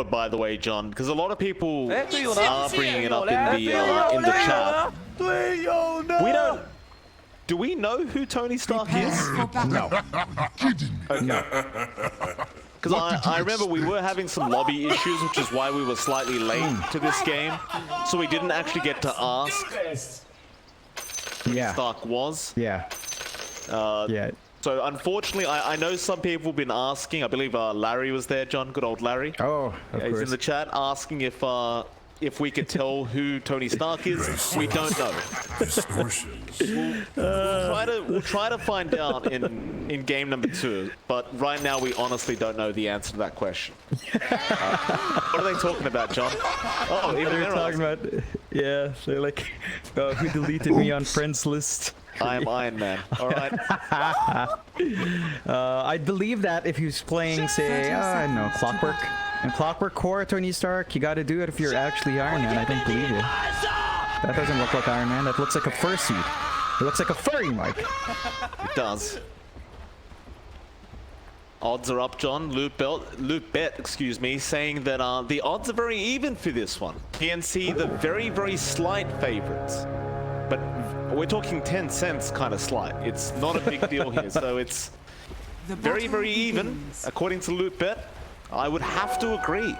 By the way, John, because a lot of people are bringing it up in the chat. We don't. Do we know who Tony Stark is? No. Because I remember we were having some lobby issues, which is why we were slightly late to this game. So we didn't actually get to ask who Stark was. Yeah. Yeah. So unfortunately, I know some people have been asking. I believe Larry was there, John. Good old Larry. Oh, of course. He's in the chat asking if we could tell who Tony Stark is. We don't know. We'll try to find out in game number 2. But right now, we honestly don't know the answer to that question. What are they talking about, John? Oh, even they're talking about. Yeah, they're like, who deleted me on friends list? I am Iron Man. All right. I believe that if he was playing, say, I don't know, Clockwork. And Clockwork Core, Tony Stark, you gotta do it if you're actually Iron Man. I don't believe you. That doesn't look like Iron Man. That looks like a fursuit. It looks like a furry, Mike. It does. Odds are up, John. Luke Bet, excuse me, saying that the odds are very even for this one. TNC, the very, very slight favorites. But we're talking 10 cents kind of slight. It's not a big deal here. So it's very, very even, according to Loot Bet. I would have to agree.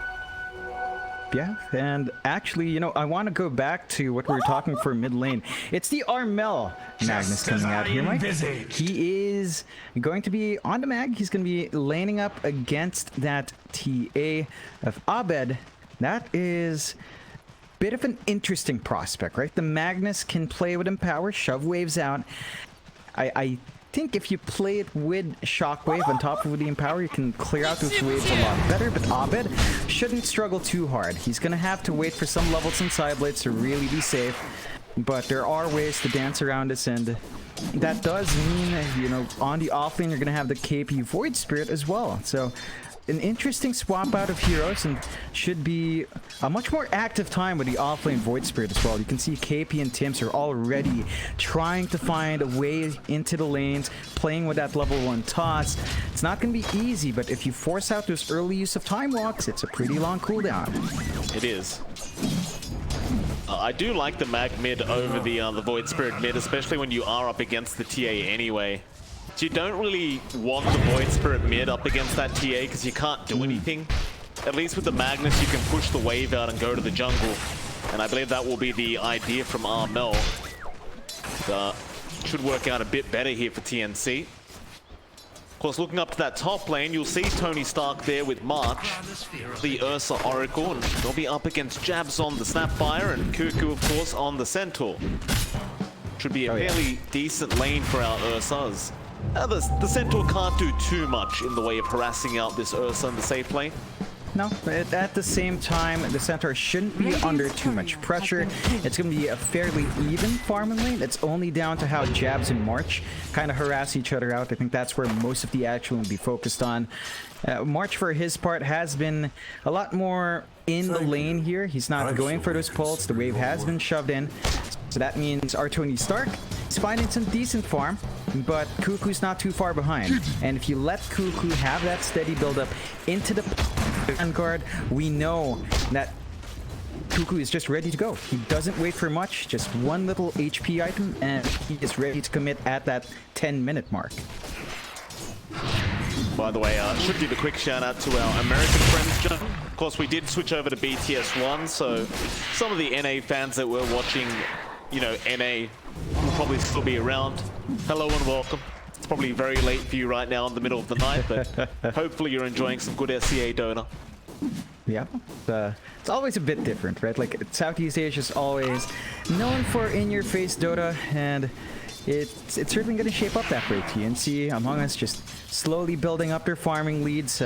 Yeah, and actually, you know, I want to go back to what we were talking for mid lane. It's the Armel Magnus coming out here, Mike. He is going to be on the mag. He's going to be laning up against that TA of Abed. That is bit of an interesting prospect, right? The Magnus can play with Empower, shove waves out. I think if you play it with Shockwave on top of the Empower, you can clear out those waves a lot better, but Abed shouldn't struggle too hard. He's gonna have to wait for some levels and side blades to really be safe, but there are ways to dance around this, and that does mean, you know, on the offlane you're gonna have the KP Void Spirit as well. So an interesting swap out of heroes, and should be a much more active time with the offlane Void Spirit as well. You can see KP and Tims are already trying to find a way into the lanes, playing with that level 1 toss. It's not going to be easy, but if you force out those early use of time walks, it's a pretty long cooldown. It is. I do like the mag mid over the Void Spirit mid, especially when you are up against the TA anyway. So you don't really want the Void Spirit mid up against that TA because you can't do anything. At least with the Magnus, you can push the wave out and go to the jungle. And I believe that will be the idea from Armel. Should work out a bit better here for TNC. Of course, looking up to that top lane, you'll see Tony Stark there with March, the Ursa Oracle, and they'll be up against Jabs on the Snapfire and Cuckoo, of course, on the Centaur. Should be a fairly decent lane for our Ursas. The Centaur can't do too much in the way of harassing out this Ursa in the safe lane. No, but at the same time, the Centaur shouldn't be under too much pressure. It's going to be a fairly even farming lane. It's only down to how Jabs and March kind of harass each other out. I think that's where most of the action will be focused on. March, for his part, has been a lot more in the lane here. He's not going for those pulls. The wave has been shoved in. So that means our Tony Stark is finding some decent farm, but Cuckoo's not too far behind. And if you let Cuckoo have that steady build-up into the Vanguard, we know that Cuckoo is just ready to go. He doesn't wait for much, just one little HP item, and he is ready to commit at that 10-minute mark. By the way, should give a quick shout out to our American friends, John. Of course, we did switch over to BTS 1, so some of the NA fans that were watching, you know, NA will probably still be around. Hello and welcome. It's probably very late for you right now in the middle of the night, but hopefully you're enjoying some good SCA Dota. Yeah, it's always a bit different, right? Like, Southeast Asia is always known for in-your-face Dota, and it's certainly going to shape up that way. TNC, Among Us, just slowly building up their farming leads.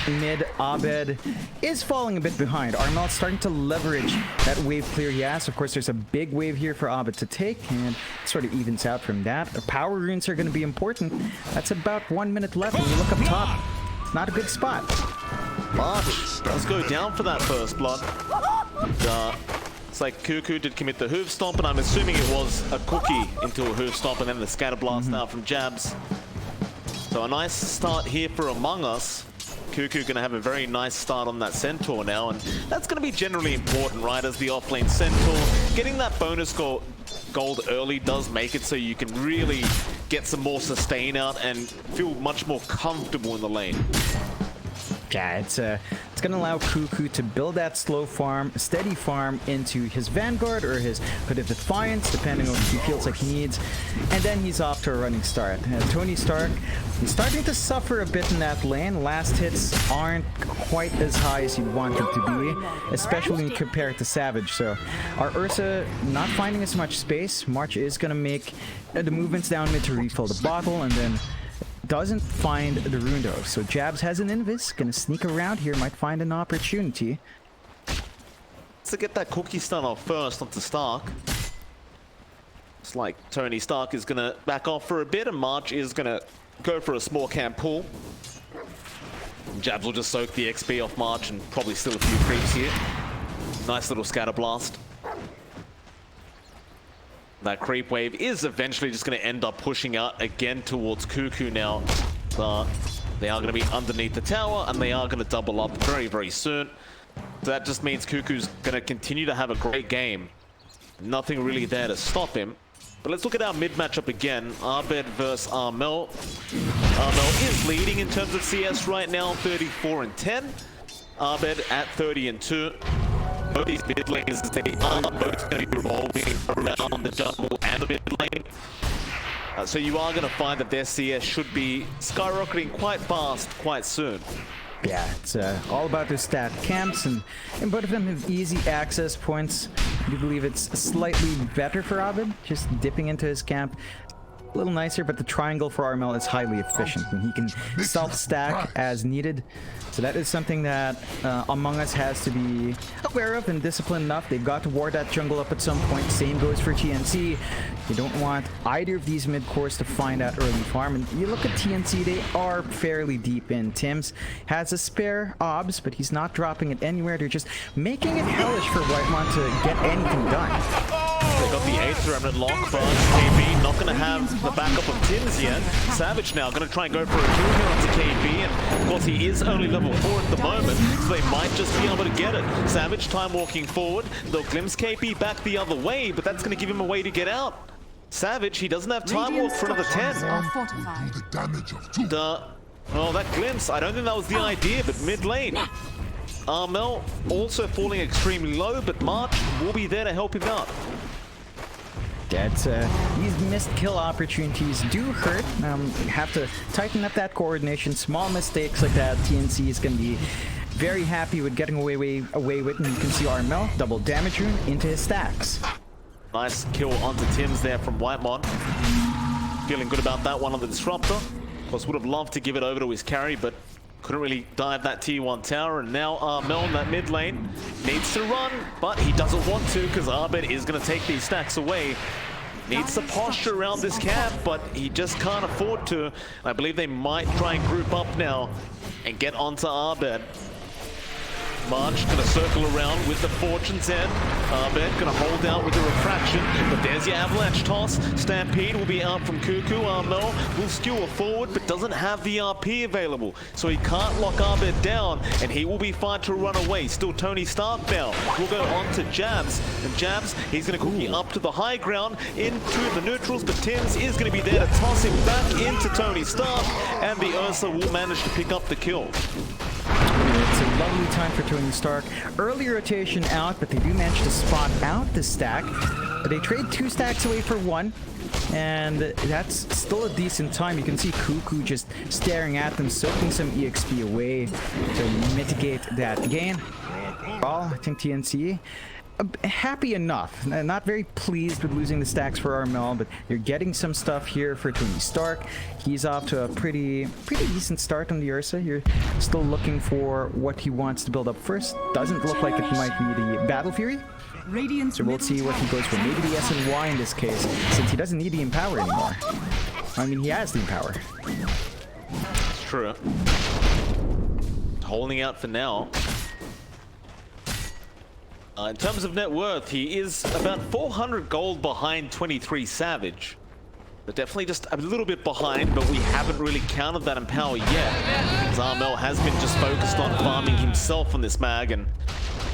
Mid, Abed is falling a bit behind. Armel's starting to leverage that wave clear he has. Of course, there's a big wave here for Abed to take, and it sort of evens out from that. The power runes are going to be important. That's about 1 minute left. When you look up top, it's not a good spot. March does go down for that first blood. It's like Cuckoo did commit the hoof stomp, and I'm assuming it was a cookie into a hoof stomp and then the scatter blast out from Jabs. So a nice start here for Among Us. Cuckoo going to have a very nice start on that Centaur now, and that's going to be generally important, right? As the offlane Centaur, getting that bonus gold early does make it so you can really get some more sustain out and feel much more comfortable in the lane. Yeah, it's gonna allow Cuckoo to build that slow farm, steady farm into his Vanguard or his Hood of Defiance, depending on what he feels like he needs, and then he's off to a running start. Tony Stark, he's starting to suffer a bit in that lane. Last hits aren't quite as high as you'd want them to be, especially when you compare it to Savage. So our Ursa not finding as much space. March is gonna make the movements down mid to refill the bottle, and then doesn't find the rune though. So Jabs has an Invis, gonna sneak around here, might find an opportunity. To get that cookie stun off first onto Stark. It's like Tony Stark is gonna back off for a bit, and March is gonna go for a small camp pull. Jabs will just soak the XP off March and probably steal a few creeps here. Nice little scatter blast. That creep wave is eventually just going to end up pushing out again towards Cuckoo now. They are going to be underneath the tower, and they are going to double up very, very soon. So that just means Cuckoo's going to continue to have a great game. Nothing really there to stop him. But let's look at our mid matchup again. Abed versus Armel. Armel is leading in terms of CS right now, 34-10. Abed at 30-2. Both these mid lanes, they are both going to be revolving around the jungle and the mid lane. So you are going to find that their CS should be skyrocketing quite fast, quite soon. Yeah, it's all about the stat camps, and both of them have easy access points. I do believe it's slightly better for Abed, just dipping into his camp. A little nicer, but the triangle for Armel is highly efficient, and he can self-stack as needed. So that is something that Among Us has to be aware of and disciplined enough. They've got to ward that jungle up at some point. Same goes for TNC. You don't want either of these mid-cores to find that early farm. And you look at TNC, they are fairly deep in. Tims has a spare obs, but he's not dropping it anywhere. They're just making it hellish for Whitemon to get anything done. They got the 8th remnant lock, but KB not going to have the backup of Tims yet. Savage now going to try and go for a kill here onto KB, and of course he is only level 4 at the moment, so they might just be able to get it. Savage time walking forward, they'll glimpse KB back the other way, but that's going to give him a way to get out. Savage, he doesn't have time walk for another 10. Oh, that glimpse, I don't think that was the idea, but mid lane. Armel also falling extremely low, but March will be there to help him out. That's, these missed kill opportunities do hurt. Have to tighten up that coordination. Small mistakes like that, TNC is going to be very happy with getting away with. And you can see Armel double damage rune into his stacks. Nice kill onto Tims there from Whitemon. Feeling good about that one on the Disruptor. Of course, would have loved to give it over to his carry, but couldn't really dive that T1 tower, and now Armel in that mid lane needs to run, but he doesn't want to because Abed is going to take these stacks away. Needs the posture around this camp, but he just can't afford to. I believe they might try and group up now and get onto Abed. March gonna circle around with the Fortune's End. Abed gonna hold out with the Refraction, but there's your Avalanche toss. Stampede will be out from Cuckoo. Armel will skewer forward, but doesn't have the RP available, so he can't lock Abed down, and he will be fine to run away. Still Tony Stark now. We'll go on to Jabs, and Jabs, he's gonna cookie up to the high ground, into the neutrals, but Tims is gonna be there to toss him back into Tony Stark, and the Ursa will manage to pick up the kill. It's a lovely time for Tony Stark. Early rotation out, but they do manage to spot out the stack. But they trade 2 stacks away for 1, and that's still a decent time. You can see Cuckoo just staring at them, soaking some EXP away to mitigate that gain. Well, I think TNC happy enough. Not very pleased with losing the stacks for Armel, but they're getting some stuff here for Tony Stark. He's off to a pretty decent start on the Ursa. You're still looking for what he wants to build up first. Doesn't look like it might be the Battle Fury. So we'll see what he goes for. Maybe the SNY in this case, since he doesn't need the Empower anymore. I mean, he has the Empower. It's true. Holding out for now. In terms of net worth, he is about 400 gold behind 23 Savage. They're definitely just a little bit behind, but we haven't really countered that Empower yet. As Armel has been just focused on farming himself on this mag, and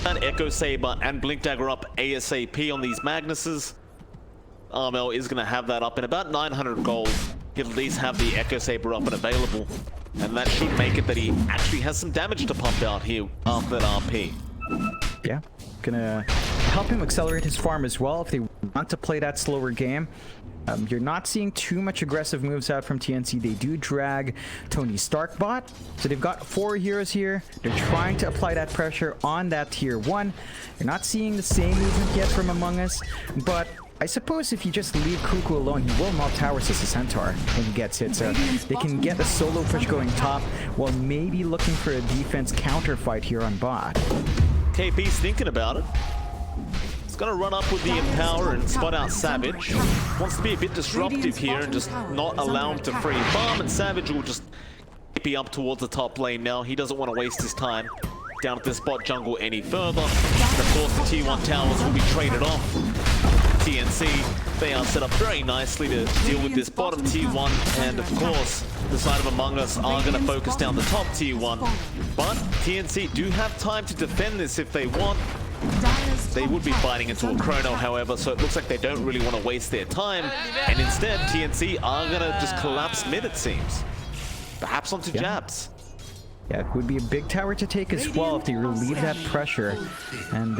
Echo Saber and Blink Dagger up ASAP on these Magnuses. Armel is going to have that up in about 900 gold. He'll at least have the Echo Saber up and available. And that should make it that he actually has some damage to pump out here after that RP. Yeah, gonna help him accelerate his farm as well if they want to play that slower game. You're not seeing too much aggressive moves out from TNC. They do drag Tony Stark bot. So they've got 4 heroes here. They're trying to apply that pressure on that tier 1. You're not seeing the same movement yet from Among Us, but I suppose if you just leave Cuckoo alone, he will melt towers as a centaur when he gets hit. So they can get a solo push going top while maybe looking for a defense counter fight here on bot. KP's thinking about it. He's gonna run up with the Empower and spot out Savage. Wants to be a bit disruptive here and just not allow him to free farm, and Savage will just be up towards the top lane now. He doesn't want to waste his time down at this bot jungle any further. And of course the T1 towers will be traded off. TNC, they are set up very nicely to deal with this bottom T1, and of course the side of Among Us are going to focus down the top T1, but TNC do have time to defend this if they want. They would be fighting into a chrono, however, so it looks like they don't really want to waste their time, and instead TNC are going to just collapse mid, it seems. Perhaps onto Jabs. Yeah, it would be a big tower to take as well if they relieve that pressure. And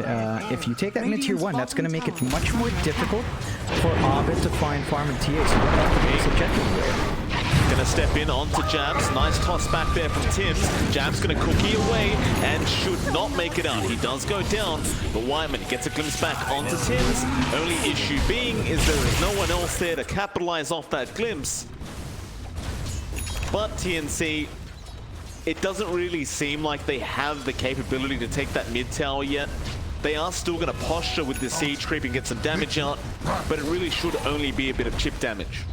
if you take that mid tier 1, that's going to make it much more difficult for Ovid to find farm and TA. So you have to be subjective there. Gonna step in onto Jabs. Nice toss back there from Tims. Jabs gonna cookie away and should not make it out. He does go down, but Wyman gets a glimpse back onto Tims. Only issue being is there is no one else there to capitalize off that glimpse. But TNC, it doesn't really seem like they have the capability to take that mid tower yet. They are still going to posture with the siege creep and get some damage out, but it really should only be a bit of chip damage.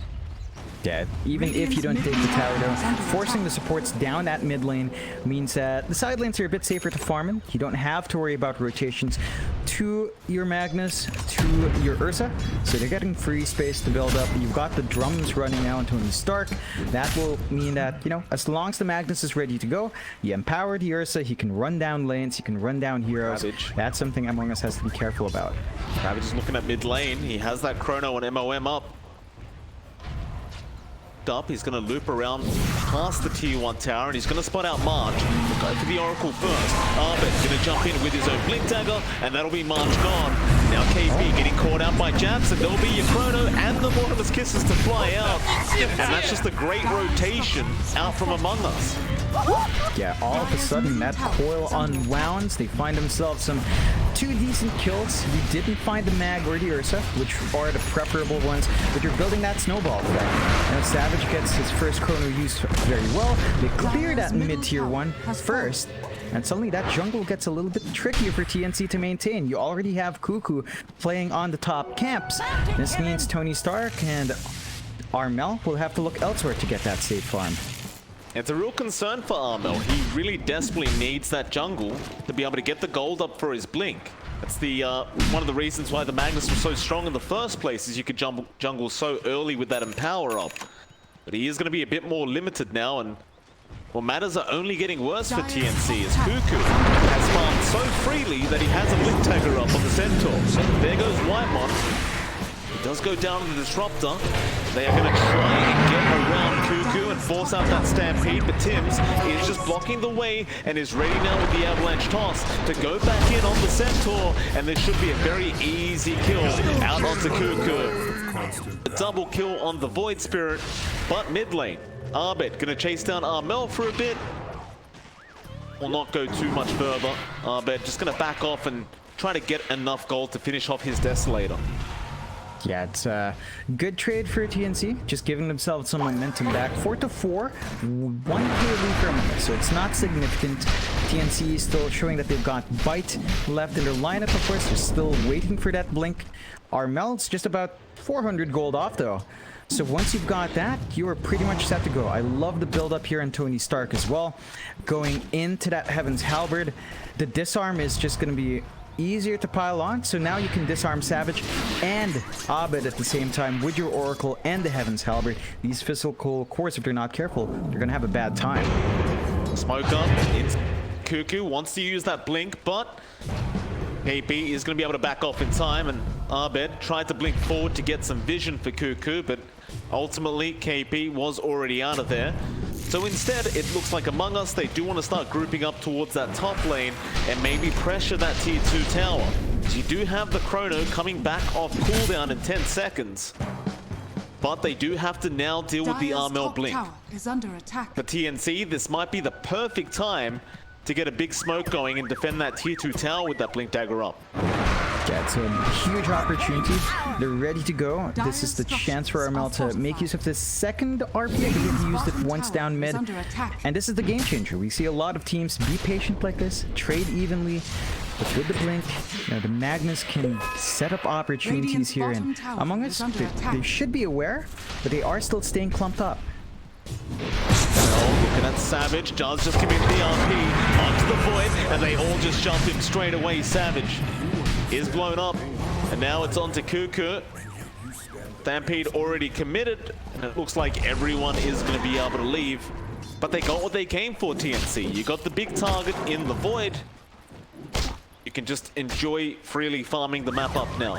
Yeah, even if you don't take the tower though, forcing the supports down that mid lane means that the side lanes are a bit safer to farm in. You don't have to worry about rotations to your Magnus, to your Ursa, so they're getting free space to build up. You've got the drums running now on Tony Stark. That will mean that, you know, as long as the Magnus is ready to go, you empower the Ursa, he can run down lanes, he can run down heroes. Ravage. That's something Among Us has to be careful about. Ravage is looking at mid lane. He has that chrono and MOM up. He's going to loop around past the tier 1 tower and he's going to spot out March. We'll go for the Oracle first. Arbit going to jump in with his own Blink Dagger, and that'll be March gone. Now KP getting caught out by Jabs, and there'll be your chrono and the Mortimer's Kisses to fly out. And that's just a great rotation out from Among Us. Yeah, all of a sudden that coil unwounds. They find themselves some 2 decent kills. You didn't find the Mag or the Ursa, which are the preferable ones, but you're building that snowball effect. Now Savage gets his first chrono used very well. They clear that mid tier 1 first, and suddenly that jungle gets a little bit trickier for TNC to maintain. You already have Cuckoo playing on the top camps. This means Tony Stark and Armel will have to look elsewhere to get that safe farm. It's a real concern for Armel. He really desperately needs that jungle to be able to get the gold up for his Blink. That's the one of the reasons why the Magnus was so strong in the first place, is you could jungle so early with that Empower up. But he is going to be a bit more limited now, and well, matters are only getting worse for TNC as Cuckoo has farmed so freely that he has a Blink Dagger up on the Centaur. There goes Whitemon. He does go down to the Disruptor. They are going to try and get around Cuckoo and force out that Stampede, but Tims is just blocking the way and is ready now with the Avalanche Toss to go back in on the Centaur, and this should be a very easy kill out onto Cuckoo. A double kill on the Void Spirit, but mid lane, Arbit going to chase down Armel for a bit. Will not go too much further. Arbit just going to back off and try to get enough gold to finish off his Desolator. Yeah, it's a good trade for TNC, just giving themselves some momentum back. 4-4, 1 KD from them, so it's not significant. TNC is still showing that they've got Bite left in their lineup, of course. They're still waiting for that Blink. Armel's just about 400 gold off, though. So once you've got that, you are pretty much set to go. I love the build up here on Tony Stark as well. Going into that Heaven's Halberd, the disarm is just going to be easier to pile on. So now you can disarm Savage and Abed at the same time with your Oracle and the Heaven's Halberd. These physical cores, if they're not careful, they're gonna have a bad time. Smoke up. Cuckoo wants to use that blink, but KP is going to be able to back off in time, and Abed tried to blink forward to get some vision for Cuckoo, but ultimately KP was already out of there. So instead, it looks like Among Us, they do want to start grouping up towards that top lane and maybe pressure that tier 2 tower. So you do have the Chrono coming back off cooldown in 10 seconds. But they do have to now deal with the Armel blink. Is under attack. For TNC, this might be the perfect time to get a big smoke going and defend that tier 2 tower with that blink dagger up. Yeah, it's a huge opportunity. They're ready to go. This is the chance for Armel to make use of this second RP. I believe he used it once down mid. And this is the game changer. We see a lot of teams be patient like this, trade evenly. But with the blink, you know, the Magnus can set up opportunities here. And Among Us, they should be aware, but they are still staying clumped up. Looking at Savage, does just commit the RP onto the Void, and they all just jump him straight away. Savage is blown up, and now it's on to Cuckoo. Stampede already committed, and it looks like everyone is going to be able to leave. But they got what they came for, TNC. You got the big target in the Void. You can just enjoy freely farming the map up now.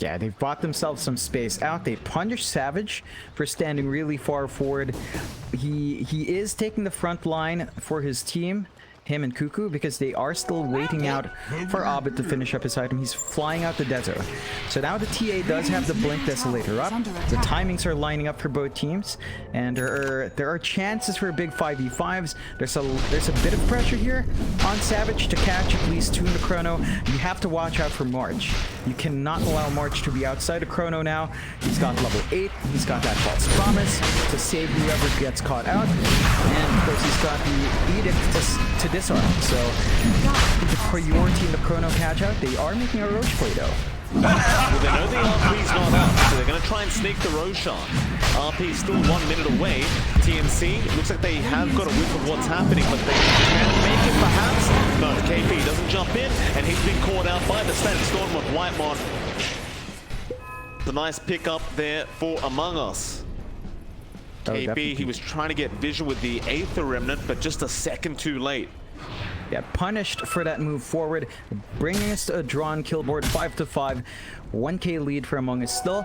Yeah, they've bought themselves some space out. They punish Savage for standing really far forward. He is taking the front line for his team, him and Cuckoo, because they are still waiting out for Abed to finish up his item. He's flying out the desert. So now the TA does have the Blink Desolator up. The timings are lining up for both teams, and there are chances for big 5v5s. There's a bit of pressure here on Savage to catch at least 2 in the Chrono. You have to watch out for March. You cannot allow March to be outside of Chrono now. He's got level 8. He's got that false promise to save whoever gets caught out. And of course he's got the edict to disarm. So the priority in the Chrono catch out, they are making a Roche play though. Well, they know the RP's not up, so they're going to try and sneak the Roshan. RP still 1 minute away. TNC, it looks like they have got a whiff of what's happening, but they can make it perhaps. No, KP doesn't jump in, and he's been caught out by the Static Storm with Whitemon. The nice pick up there for Among Us. KP, he was trying to get vision with the Aether Remnant, but just a second too late. Yeah, punished for that move forward, bringing us to a drawn kill board, 5-5, 1k lead for Among Us still.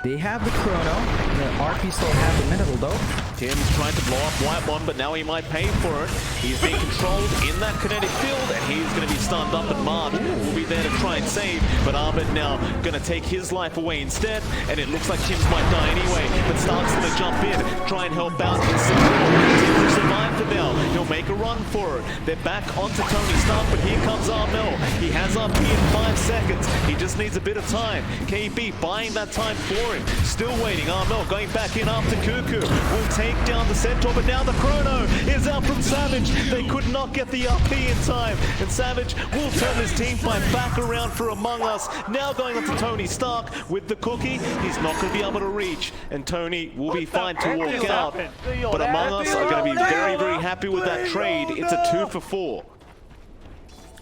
They have the Chrono, the RP still have the Minimal though. Tim's trying to blow up Whitemon, but now he might pay for it. He's being controlled in that kinetic field, and he's going to be stunned up, and Mark will be there to try and save. But Abed now going to take his life away instead, and it looks like Tim's might die anyway. But Stark's going to jump in, try and help out. Tim will survive for now. He'll make a run for it. They're back onto Tony Stark, but here comes Armel. He has RP in 5 seconds. He just needs a bit of time. KB buying that time for him. Still waiting. Armel going back in after Cuckoo. Will take down the Centaur, but now the Chrono is out from Savage. They could not get the RP in time, and Savage will turn this team fight back around for Among Us. Now going on to Tony Stark with the cookie. He's not going to be able to reach, and Tony will be fine to walk out. But Among Us are going to be very, very happy with that trade. It's a 2 for 4.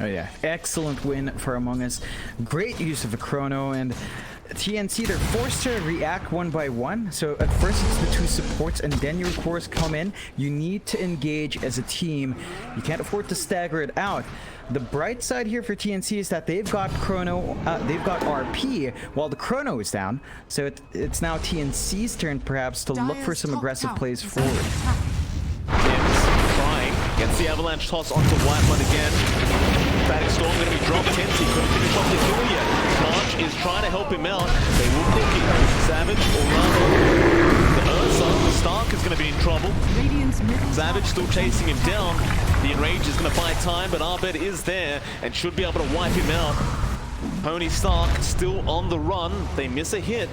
Oh yeah, excellent win for Among Us. Great use of the Chrono, and TNC, they're forced to react one by one. So at first it's the 2 supports, and then your cores come in. You need to engage as a team. You can't afford to stagger it out. The bright side here for TNC is that they've got Chrono, they've got RP while the Chrono is down. So it's now TNC's turn perhaps to look for some aggressive plays forward. Tim's trying, gets the avalanche toss onto Whitemon again. Static Storm going to be dropped. TNC couldn't finish off the kill yet. March is trying to help him out. They will cookie. Savage or Rama. The Ursa, the Stark is going to be in trouble. Savage still chasing him down. The Enrage is going to buy time, but Abed is there and should be able to wipe him out. Tony Stark still on the run. They miss a hit.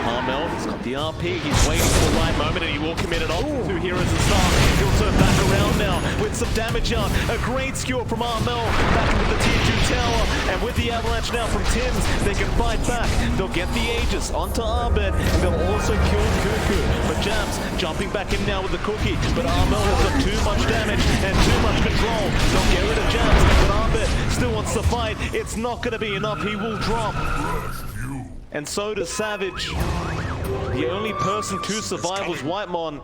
Armel has got the RP. He's waiting for the right moment, and he will commit it off. 2 heroes and Stark. He'll turn back around now with some damage out. A great skewer from Armel back into the tier 2 tower. And with the avalanche now from Tims, they can fight back. They'll get the Aegis onto Abed. They'll also kill Cuckoo. But Jams jumping back in now with the cookie. But Armel has got too much damage and too much control. They'll get rid of Jams. But Abed still wants the fight. It's not going to be enough. He will drop. And so does Savage. The only person to survive was Whitemon.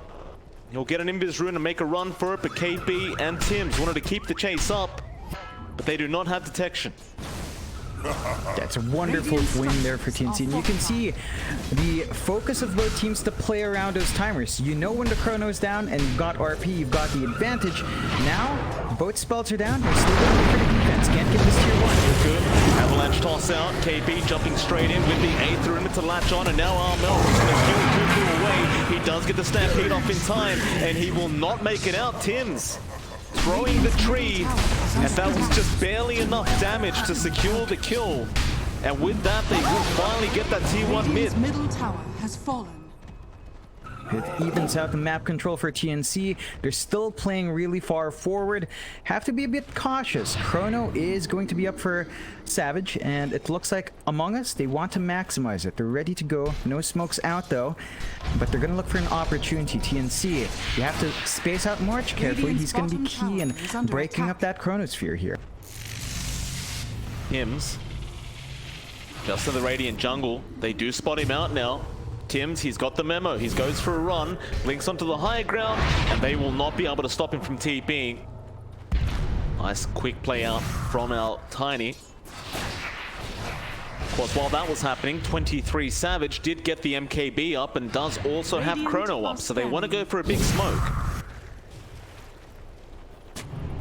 He'll get an Invis Rune and make a run for it, but KB and Tims wanted to keep the chase up, but they do not have detection. That's a wonderful win there for TNC. And you can see the focus of both teams to play around those timers. You know when the chrono is down and you've got RP, you've got the advantage. Now, both spells are down. They're still going for the defense. Can't get this tier 1. Good. Avalanche toss out. KB jumping straight in with the Aether in it to latch on. And now Armel is going to steal Cuckoo away. He does get the Stampede off in time. And he will not make it out. Tims throwing the tree, and that was just barely enough damage to secure the kill. And with that, they will finally get that tier 1 mid. Middle tower has fallen. It evens out the map control for TNC. They're still playing really far forward. Have to be a bit cautious. Chrono is going to be up for Savage, and it looks like Among Us, they want to maximize it. They're ready to go. No smokes out though, but they're going to look for an opportunity. TNC, you have to space out March carefully. He's going to be key in breaking up that chronosphere here. Tims, just in the Radiant jungle. They do spot him out now. Tims, he's got the memo. He goes for a run, links onto the high ground, and they will not be able to stop him from TPing. Nice quick play out from our Tiny. Of course, while that was happening, 23 Savage did get the MKB up and does also have Chrono up, so they want to go for a big smoke.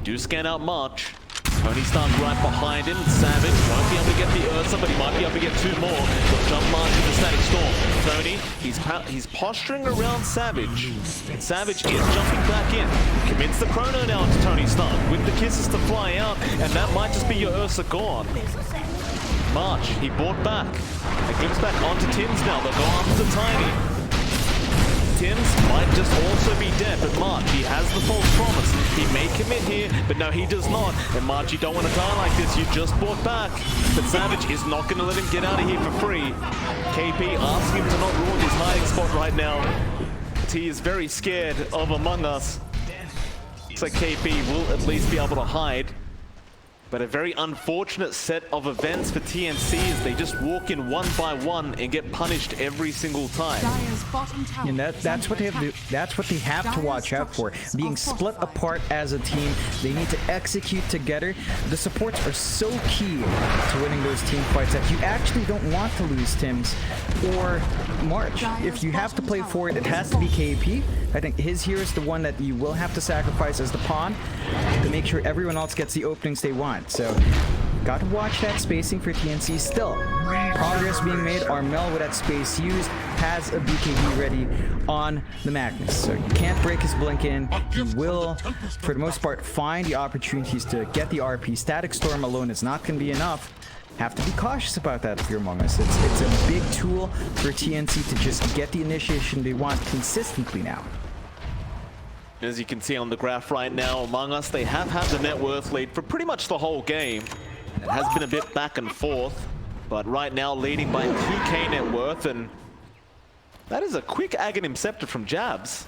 Do scan out March. Tony Stark right behind him. Savage won't be able to get the Ursa, but he might be able to get 2 more. He'll jump March into Static Storm. Tony, he's posturing around Savage. And Savage is jumping back in. Commits the Chrono now to Tony Stark with the kisses to fly out, and that might just be your Ursa gone. March, he bought back. It glimpse back onto Tims now. They'll go after Tiny. Tims might just also be dead, but March, he has the false promise. He may commit here, but no, he does not. And March, you don't want to die like this. You just bought back. But Savage is not going to let him get out of here for free. KP asking him to not ruin his hiding spot right now. He is very scared of Among Us. So KP will at least be able to hide. But a very unfortunate set of events for TNC as they just walk in one by one and get punished every single time. And that's what they have to, that's what they have to watch out for. Being split apart as a team, they need to execute together. The supports are so key to winning those team fights that you actually don't want to lose Tims or March. If you have to play for it, it has to be KP. I think his hero is the one that you will have to sacrifice as the pawn to make sure everyone else gets the openings they want. So, got to watch that spacing for TNC. Still, progress being made. Armel with that space used has a BKB ready on the Magnus. So you can't break his blink in. He will, for the most part, find the opportunities to get the RP. Static Storm alone is not going to be enough. Have to be cautious about that if you're Among Us. It's a big tool for TNC to just get the initiation they want consistently now. As you can see on the graph right now, Among Us, they have had the net worth lead for pretty much the whole game. It has been a bit back and forth, but right now leading by 2k net worth, and that is a quick Aghanim Scepter from Jabs.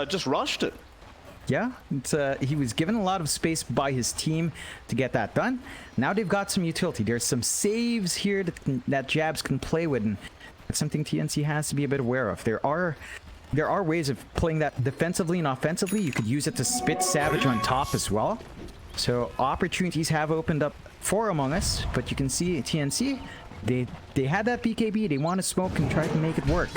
Just rushed it. Yeah, he was given a lot of space by his team to get that done. Now they've got some utility. There's some saves here that Jabs can play with, and that's something TNC has to be a bit aware of. There are ways of playing that defensively and offensively. You could use it to spit Savage on top as well. So opportunities have opened up for Among Us, but you can see TNC, they had that BKB. They want to smoke and try to make it work.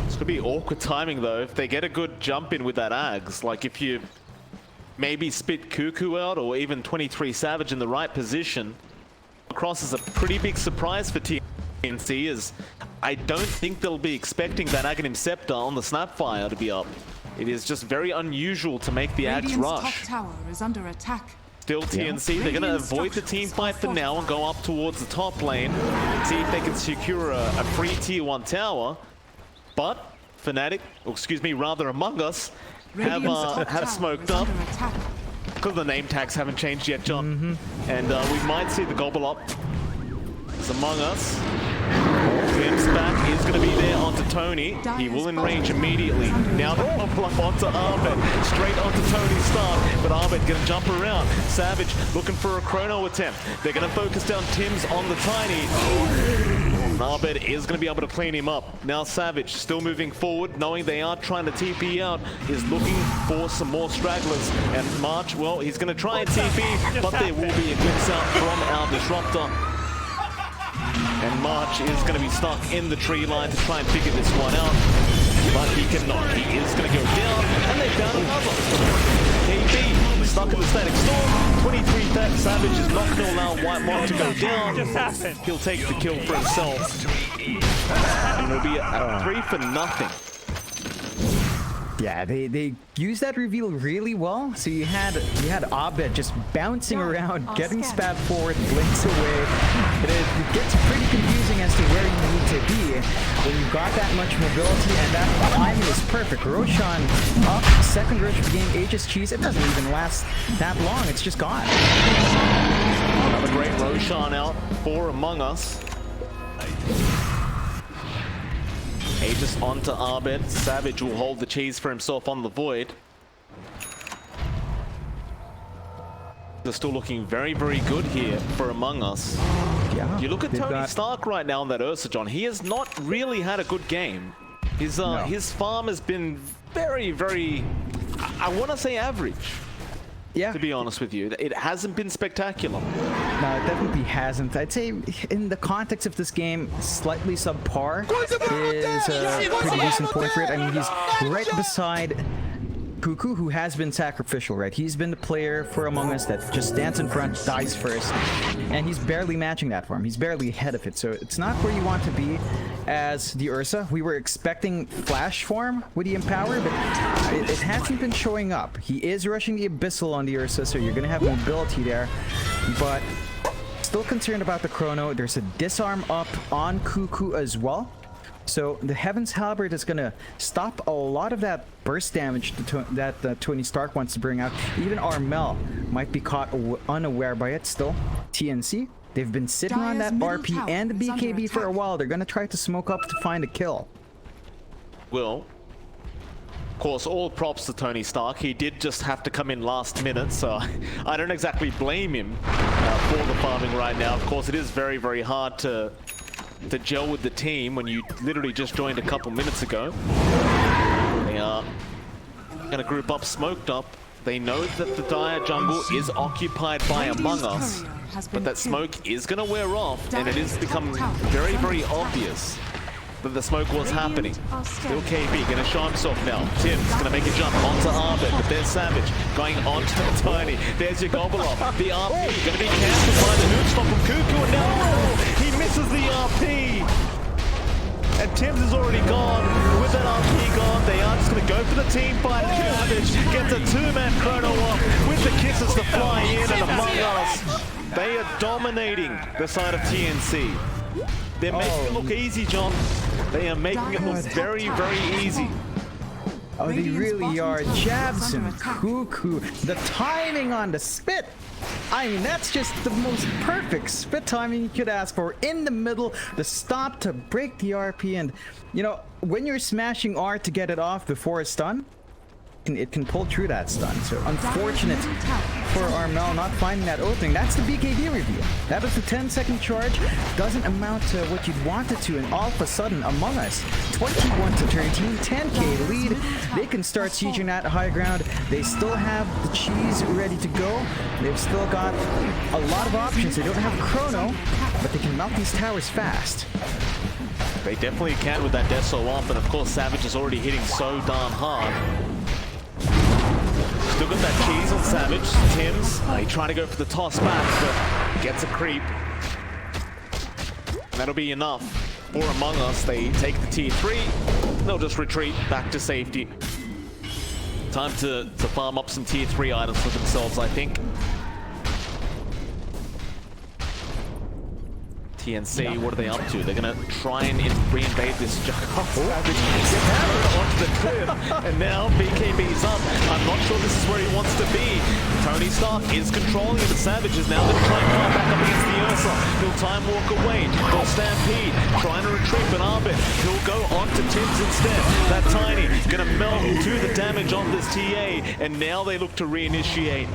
It's gonna be awkward timing though if they get a good jump in with that Ags. Like if you maybe spit Cuckoo out or even 23 Savage in the right position, across is a pretty big surprise for TNC, as I don't think they'll be expecting that Aghanim Scepter on the Snapfire to be up. It is just very unusual to make the Ags rush. Top tower is under attack. Still TNC, they're going to avoid the team fight for now and go up towards the top lane. See if they can secure a free tier 1 tower. But Fnatic, or excuse me, rather Among Us, have smoked up. Because the name tags haven't changed yet, John. And we might see the gobble up. It's Among Us. Glimpse back is going to be there onto Tony. He will enrage immediately. Now the gobble up onto Armin. Straight onto Tony start, but Arbed gonna jump around. Savage looking for a chrono attempt. They're gonna focus down Tim's on the Tiny. Arbed is going to be able to clean him up. Now Savage still moving forward, knowing they are trying to TP out, is looking for some more stragglers. And March, well, he's going to try and TP, but there will be a glimpse out from our Disruptor. And March is going to be stuck in the tree line to try and figure this one out. But he cannot. He is going to go down, and they found another. KB stuck in the static storm. 23 Savage is not going to allow White Mark to go down. He'll take the kill for himself. And it'll be a 3 for nothing. Yeah, they used that reveal really well. So you had Abed just bouncing around, getting spat forward, blinks away. It gets pretty confusing as to where you need to be when you've got that much mobility, and that timing is perfect. Roshan up, second rush of the game, Aegis Cheese. It doesn't even last that long. It's just gone. Another great Roshan out for Among Us. Aegis onto Arbed. Savage will hold the cheese for himself on the Void. They're still looking very, very good here for Among Us. Yeah, you look at Tony Stark right now on that Ursa, John. He has not really had a good game. His farm has been very, very, I want to say average. Yeah. To be honest with you, it hasn't been spectacular. No, it definitely hasn't. I'd say in the context of this game, slightly subpar is a pretty decent point for it. I mean, he's right beside Cuckoo, who has been sacrificial, right? He's been the player for Among Us that just stands in front, dies first, and he's barely matching that for him. He's barely ahead of it, so it's not where you want to be as the Ursa. We were expecting Flash form with the Empower, but it hasn't been showing up. He is rushing the Abyssal on the Ursa, so you're gonna have mobility there, but still concerned about the Chrono. There's a disarm up on Cuckoo as well. So the Heaven's Halberd is going to stop a lot of that burst damage that Tony Stark wants to bring out. Even Armel might be caught unaware by it still. TNC, they've been sitting on that RP and the BKB for a while. They're going to try to smoke up to find a kill. Well, of course, all props to Tony Stark. He did just have to come in last minute, so I don't exactly blame him for the farming right now. Of course, it is very, very hard to gel with the team when you literally just joined a couple minutes ago. They are going to group up, smoked up. They know that the Dire jungle is occupied by Among Us, but that smoke is going to wear off, and it is become very, very obvious that the smoke was happening. Still KB going to show himself now. Tim's going to make a jump onto Arbed, but there's Savage going onto Tiny. There's your Gobble Up. The RP going to be cancelled by the Hoot Stop from Cuckoo, and now he misses the RP. And Tim's is already gone. With that RP gone, they are just going to go for the team fight. Savage gets a two-man chrono up with the kisses to fly in, and Among Us, they are dominating the side of TNC. They're making it look easy, John. They are making it look very, very easy. Oh, they really are. Jabs and Cuckoo. The timing on the spit. I mean, that's just the most perfect spit timing you could ask for. In the middle, the stop to break the RP. And, you know, when you're smashing R to get it off before a stun, it can pull through that stun. So unfortunate for Armel not finding that opening. That's the BKB reveal. That was the 10-second charge. Doesn't amount to what you'd want it to, and all of a sudden, Among Us, 21 to 13, 10k lead. They can start sieging that high ground. They still have the cheese ready to go. They've still got a lot of options. They don't have Chrono, but they can melt these towers fast. They definitely can with that Deso up, and of course Savage is already hitting so darn hard. Still got that cheese on Savage. Tim's, he trying to go for the toss back, but gets a creep. And that'll be enough for Among Us. They take the tier 3. They'll just retreat back to safety. Time to farm up some tier 3 items for themselves, I think. TNC, what are they up to? They're gonna try and re-invade this Juggernaut. Savage gets hammered onto the cliff, and now BKB's up. I'm not sure this is where he wants to be. Tony Stark is controlling it, but Savage is now gonna try and climb back up against the Ursa. He'll time walk away. They'll stampede, trying to retreat, but Arbit, he'll go onto Tims instead. That Tiny gonna melt to the damage on this TA, and now they look to reinitiate.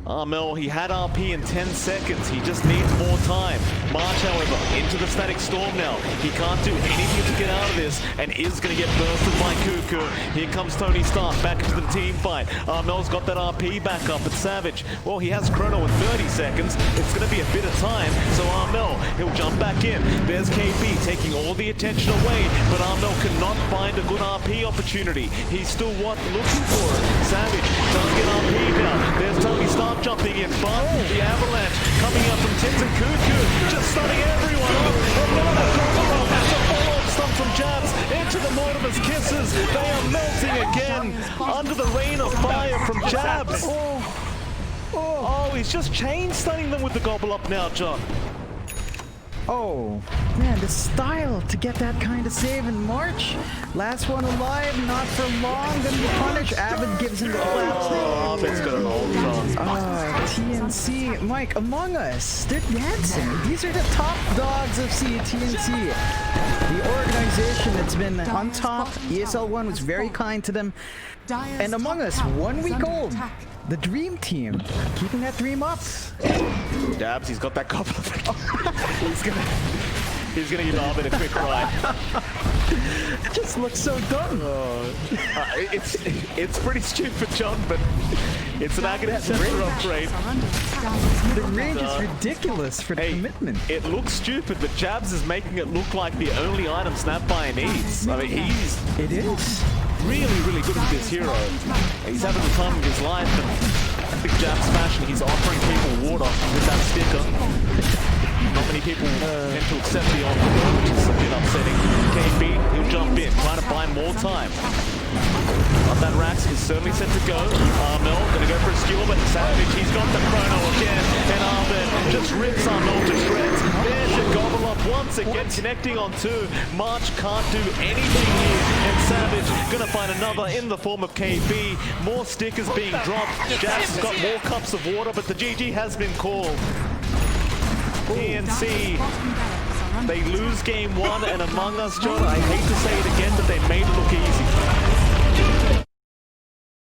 Armel, he had RP in 10 seconds. He just needs more time. March, however, into the static storm now. He can't do anything to get out of this and is going to get bursted by Cuckoo. Here comes Tony Stark back into the team fight. Armel's got that RP back up, but Savage, well, he has Chrono in 30 seconds. It's going to be a bit of time, so Armel, he'll jump back in. There's KB taking all the attention away, but Armel cannot find a good RP opportunity. He's still looking for it. Savage does get RP now. There's Tony Stark jumping in, but the avalanche coming up from Tims and Cuckoo, just stunning everyone up. And now they've got that's a follow-up stun from Jabs into the Mortimer's kisses. They are melting again under the rain of fire from Jabs. Oh, he's just chain stunning them with the gobble up now, John. Oh, man, the style to get that kind of save in March. Last one alive, not for long, gonna be punished. Avid gives him the clap. Oh, Avid's got an ultra. TNC, Mike, Among Us, they're dancing. These are the top dogs of TNC. The organization that's been on top, ESL 1 was very kind to them. And Among Us, 1 week old. The dream team, keeping that dream up. Jabs, he's got that gobble. He's gonna give Arbit a quick ride. It just looks so dumb. It's pretty stupid, John, but it's an agony sensor upgrade. The range is ridiculous for the commitment. It looks stupid, but Jabs is making it look like the only item Snapfire needs. I mean, It is. really, really good with this hero. He's having the time of his life, and I think Jab's fashion, he's offering people water with that sticker. Not many people tend to accept the offer, which is a bit upsetting. KB, he'll jump in, trying to buy more time. But that Rax is certainly set to go. Armel gonna go for a skewer, but Savage, he's got the chrono again, and Armel just rips Armel to shreds. There's the gobble up once again, connecting on two. March can't do anything here, and Savage gonna find another in the form of KB. More stickers being dropped. Jax has got more cups of water, but the GG has been called. TNC, they lose game 1, and Among Us, John, I hate to say it